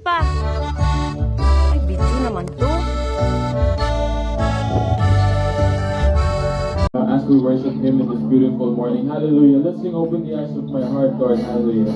pa. Ay, video naman to. As we worship Him in this beautiful morning, hallelujah. Let's sing Open the Eyes of My Heart, Lord, hallelujah.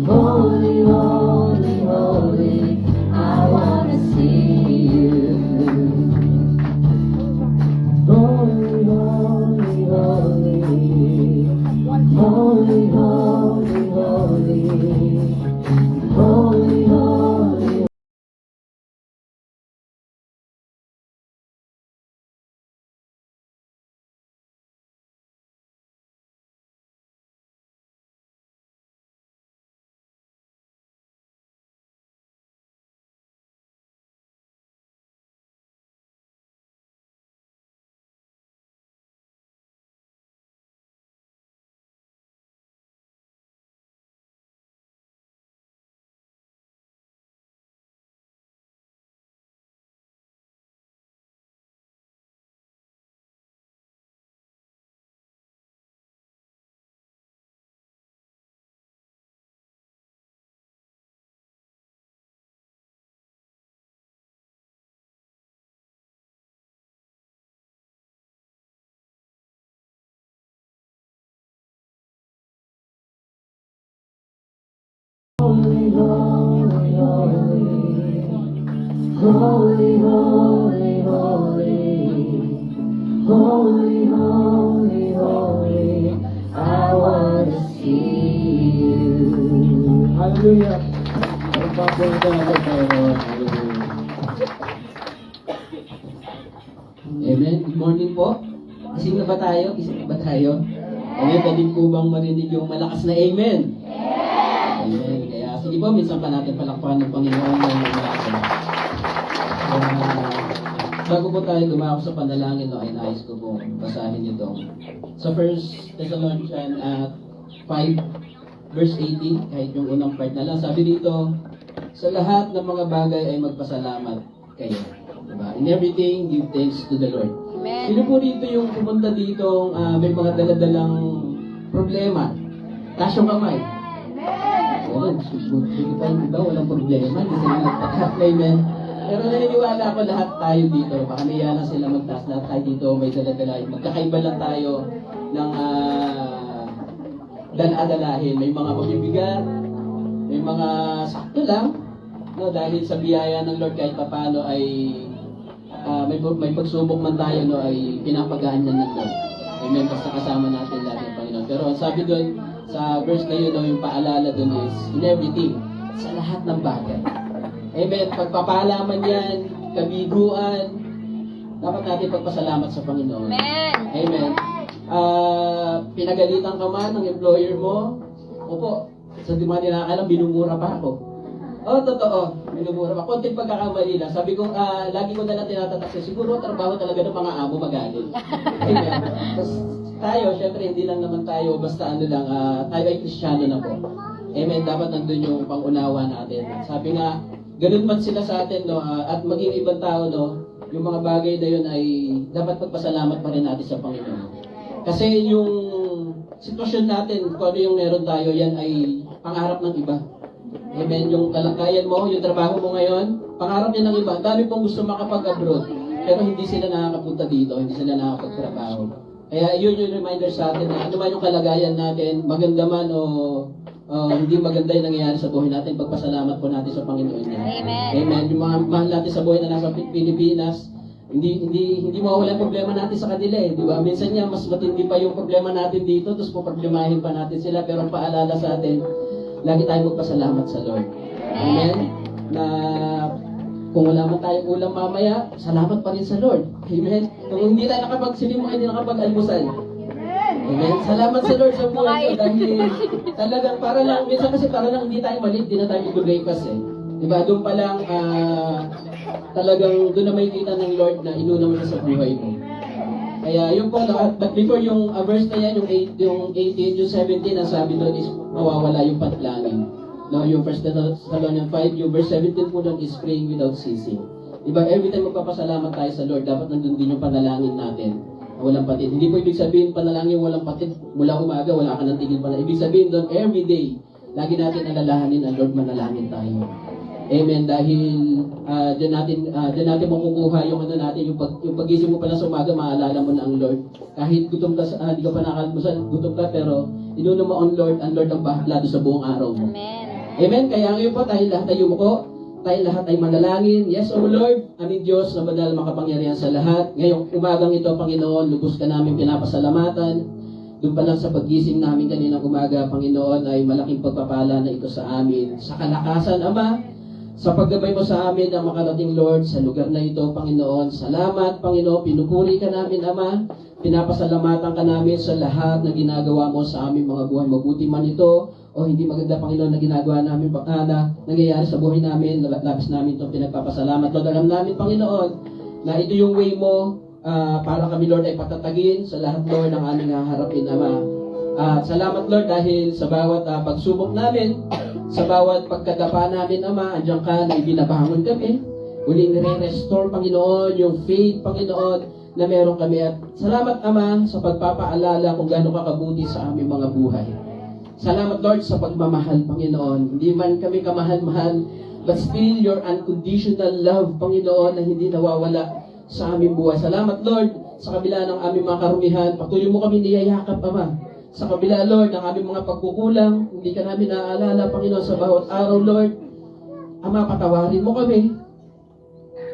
Holy, holy, holy, I wanna see you. Holy, holy, holy, holy, holy, holy, holy, holy. Holy, holy, holy, holy, holy, holy, holy, I wanna see you. Hallelujah. Magpapunta natin tayo, Lord, hallelujah. Amen. Good morning po. Gising na ba tayo? Gising na ba tayo? Amen. Pwede po bang marinig yung malakas na amen? Amen. Kaya sige po, minsan pa natin palakpakan ng Panginoon ng malakas. Bago po tayo dumako sa panalangin, no, ay nais ko po basahin ito. Sa 1 Thessalonians 5, verse 18, kahit yung unang part na lang, sabi dito, sa lahat ng mga bagay ay magpasalamat kayo. Diba? In everything, give thanks to the Lord. Amen. Sino po dito yung pumunta dito may mga daladalang problema? Taas yung kamay. Amen. Sige pa yung iba, walang problema. Hindi sila nagtakas. Amen. Pero naniniwala ako lahat tayo dito. Baka naiya na sila magtaas. Lahat tayo dito may daladala. Magkakaiba lang tayo ng daladalahin. May mga mabibigat. May mga sakto lang. No, dahil sa biyaya ng Lord kahit papano ay may pagsubok man tayo no, ay pinapagaan yan ng Lord. Amen. Basta kasama natin lahat ng Panginoon. Pero sabi doon, sa verse na yun, no, yung paalala doon is, in everything, sa lahat ng bagay. Amen. Pagpapala man yan, kabiguan, dapat natin pagpasalamat sa Panginoon. Amen. Amen. Pinagalitan ka man ng employer mo, opo, sa di mga ninakalam, binumura pa ako. Oh, totoo. Minumura pa. Konting pagkakamali lang. Sabi ko, lagi ko na lang tinatatak siguro trabaho talaga ng mga amo magaling. Amen. Tapos tayo, syempre, hindi lang naman tayo, basta ano lang, tayo ay Kristiyano na po. Amen. Dapat nandun yung pangunawa natin. Sabi nga, ganun man sila sa atin, no, at maging ibang tao, no, yung mga bagay na yun ay dapat pagpasalamat pa rin natin sa Panginoon. Kasi yung sitwasyon natin, kung ano yung meron tayo, yan ay pangarap ng iba. Amen. Yung kalagayan mo, yung trabaho mo ngayon, pangarap niya ng iba. Dami pong gusto makapag-abroad, pero hindi sila nakakapunta dito, hindi sila nakakapagtrabaho. Kaya yun yung reminder sa atin na ano man yung kalagayan natin, maganda man o hindi maganda yung nangyayari sa buhay natin, pagpasalamat po natin sa Panginoon niya. Amen. Amen. Yung mga mahal natin sa buhay na nasa Pilipinas, hindi mawawala yung problema natin sa kanila eh, di ba? Minsan niya mas matindi pa yung problema natin dito, tapos poproblemahin pa natin sila, pero ang paalala sa atin, lagi tayong magpasalamat sa Lord. Amen. Na kung wala man tayong ulam mamaya, salamat pa rin sa Lord. Amen. Kung hindi tayo nakapagsilim, hindi nakapag-almusal. Amen. Salamat sa Lord sa buhay ko dahil talagang para lang, minsan kasi para lang hindi tayo malit, hindi na tayo mag-breakfast eh. Diba? Doon pa lang, talagang doon na makikita ng Lord na inuna mo siya sa buhay mo. Kaya yung po lahat, but before yung verse na yan, yung 18, yung 17, ang sabi doon is mawawala yung panalangin. No, yung 1 Thessalonians 5, yung verse 17 po doon is praying without ceasing. Diba, every time magpapasalamat tayo sa Lord, dapat nandun din yung panalangin natin. Walang patid. Hindi po ibig sabihin panalangin walang patid. Mula umaga, wala ka ng tigil pala. Ibig sabihin doon, every day, lagi natin alalahanin ang Lord, manalangin tayo. Amen. Dahil diyan natin makukuha yung ano natin, yung pagising mo pala sa umaga, maalala mo na ang Lord. Kahit gutom ka, hindi ka pa nakakalimutan, gutom ka, pero inuna mo ang Lord ang bahala doon sa buong araw mo. Amen. Amen. Kaya ngayon po, tayo lahat ay yumuko, tayo lahat ay manalangin. Yes, O Lord, aming Diyos na banal makapangyarihan sa lahat. Ngayong umagang ito, Panginoon, lubos ka namin pinapasalamatan. Doon pa lang sa paggising namin kaninang umaga, Panginoon, ay malaking pagpapala na ito sa amin. Sa kalakasan, Ama, sa paggabay mo sa amin na makarating, Lord, sa lugar na ito, Panginoon. Salamat, Panginoon. Pinupuri ka namin, Ama. Pinapasalamatan ka namin sa lahat na ginagawa mo sa aming mga buhay. Mabuti man ito o hindi maganda, Panginoon, na ginagawa namin, na nangyayari sa buhay namin. Labis namin itong pinagpapasalamat. Lord, alam namin, Panginoon, na ito yung way mo para kami, Lord, ay patatagin sa lahat, Lord, ng aming haharapin, Ama. At salamat, Lord, dahil sa bawat pagsubok namin, sa bawat pagkadapa namin, Ama, andiyan ka na ibinabangon kami. Uling nire-restore, Panginoon, yung faith, Panginoon, na meron kami. At salamat, Ama, sa pagpapaalala kung gaano ka kabuti sa aming mga buhay. Salamat, Lord, sa pagmamahal, Panginoon. Hindi man kami kamahal-mahal, but still your unconditional love, Panginoon, na hindi nawawala sa aming buhay. Salamat, Lord, sa kabila ng aming mga karumihan. Patuloy mo kami niyayakap, Ama. Sa kabila, Lord, ng aming mga pagkukulang, hindi ka namin naaalala, Panginoon, sa bawat araw, Lord. Ama, patawarin mo kami.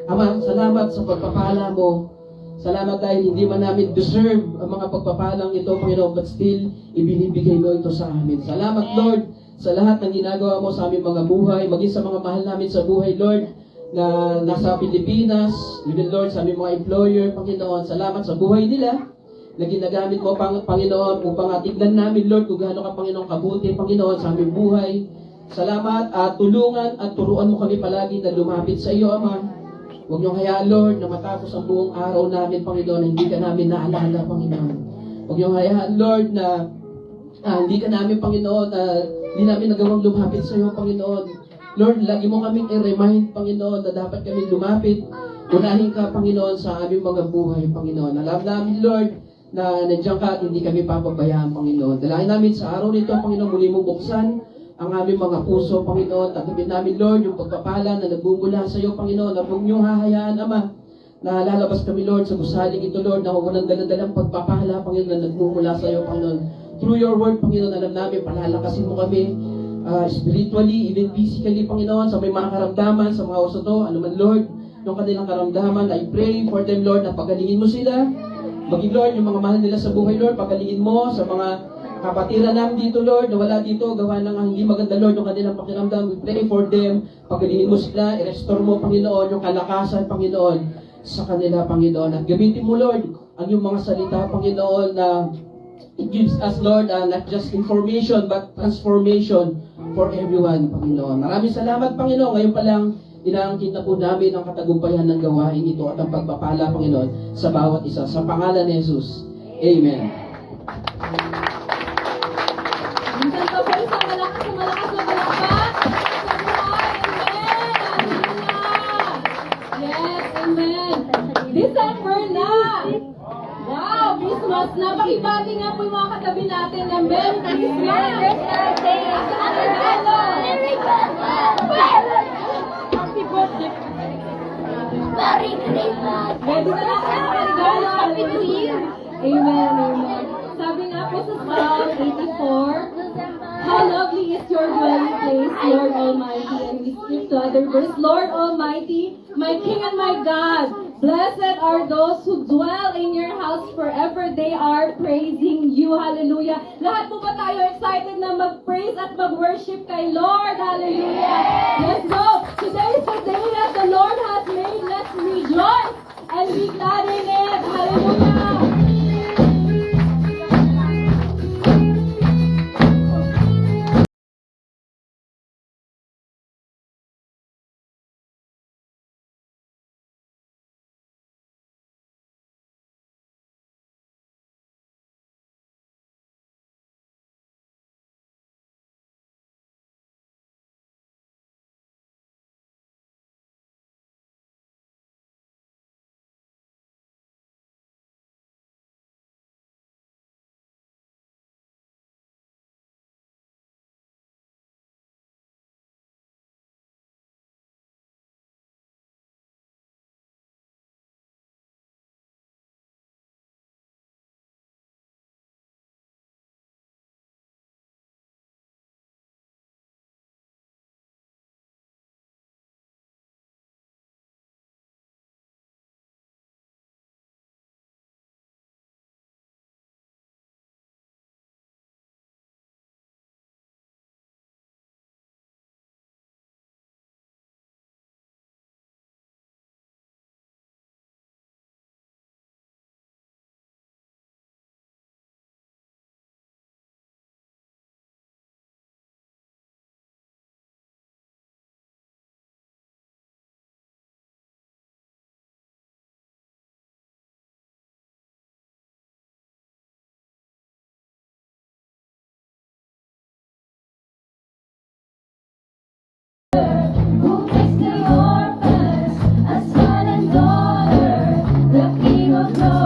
Ama, salamat sa pagpapala mo. Salamat dahil hindi man namin deserve ang mga pagpapalang ito, Panginoon, but still, ibinibigay mo ito sa amin. Salamat, Lord, sa lahat ng ginagawa mo sa aming mga buhay, maging sa mga mahal namin sa buhay, Lord, na nasa Pilipinas, even, Lord, sa aming mga employer, Panginoon. Salamat sa buhay nila na ginagamit mo, Panginoon, upang tignan namin, Lord, kung gaano ka, Panginoon, kabuti, Panginoon, sa aming buhay. Salamat at tulungan at turuan mo kami palagi na lumapit sa iyo, Ama. Huwag niyong hayaan, Lord, na matapos ang buong araw namin, Panginoon, na hindi ka namin naalala, Panginoon. Huwag niyong hayaan, Lord, na hindi ka namin, Panginoon, hindi namin nagawang lumapit sa iyo, Panginoon. Lord, lagi mo kaming i-remind, Panginoon, na dapat kami lumapit Unahin ka, Panginoon, sa aming mga buhay, Panginoon. Alam namin, Lord, na nandiyan ka at hindi kami papabayaan, Panginoon. Dalangin namin sa araw nito, Panginoon, muli mo buksan ang aming mga puso, Panginoon. Tanggapin namin, Lord, yung pagpapala na nagbumula sa iyo, Panginoon, na huwag niyong hahayaan, Ama, na lalabas kami, Lord, sa gusaling ito, Lord, na walang daladalang pagpapala, Panginoon, na nagmumula sa iyo, Panginoon. Through your word, Panginoon, alam namin, palalakasin mo kami, spiritually, even physically, Panginoon, sa may mga karamdaman, sa mga oso to, ano man, Lord, yung kanilang karamdaman, I pray for them, Lord, na pagalingin mo sila. Maging, Lord, yung mga mahal nila sa buhay, Lord, pagalingin mo sa mga kapatiran namin dito, Lord, na wala dito, gawa ng hindi maganda, Lord, yung kanilang pakiramdam. We pray for them, pagalingin mo sila, i-restore mo, Panginoon, yung kalakasan, Panginoon, sa kanila, Panginoon. At gamitin mo, Lord, ang yung mga salita, Panginoon, na it gives us, Lord, not just information, but transformation for everyone, Panginoon. Maraming salamat, Panginoon. Ngayon pa lang, inaangkin na po namin ang katagumpayan ng gawain ito at ang pagpapala, Panginoon, sa bawat isa. Sa pangalan ni Jesus. Amen. Minsan pa po isang malakas na palakpak. Sa buhay. Amen. Hallelujah. Yes, amen. December na. Wow, Christmas na. Pakibati nga po yung mga katabi natin na Merry Christmas. Happy birthday. Merry Christmas! Ready na lang ang regalo. Happy New Year! Amen, amen. Sabi nga po sa Psalm 84, how lovely is your dwelling place, Lord Almighty. And we skip to other verse, Lord Almighty, my King and my God, blessed are those who dwell in your house forever. They are praising you. Hallelujah. Lahat po ba tayo excited na mag-praise at mag-worship kay Lord? Hallelujah. Let's go. Today is the day that the Lord has made. Let's rejoice and be glad in it. Hallelujah. Who takes the orphans, a son and daughter, the King of glory.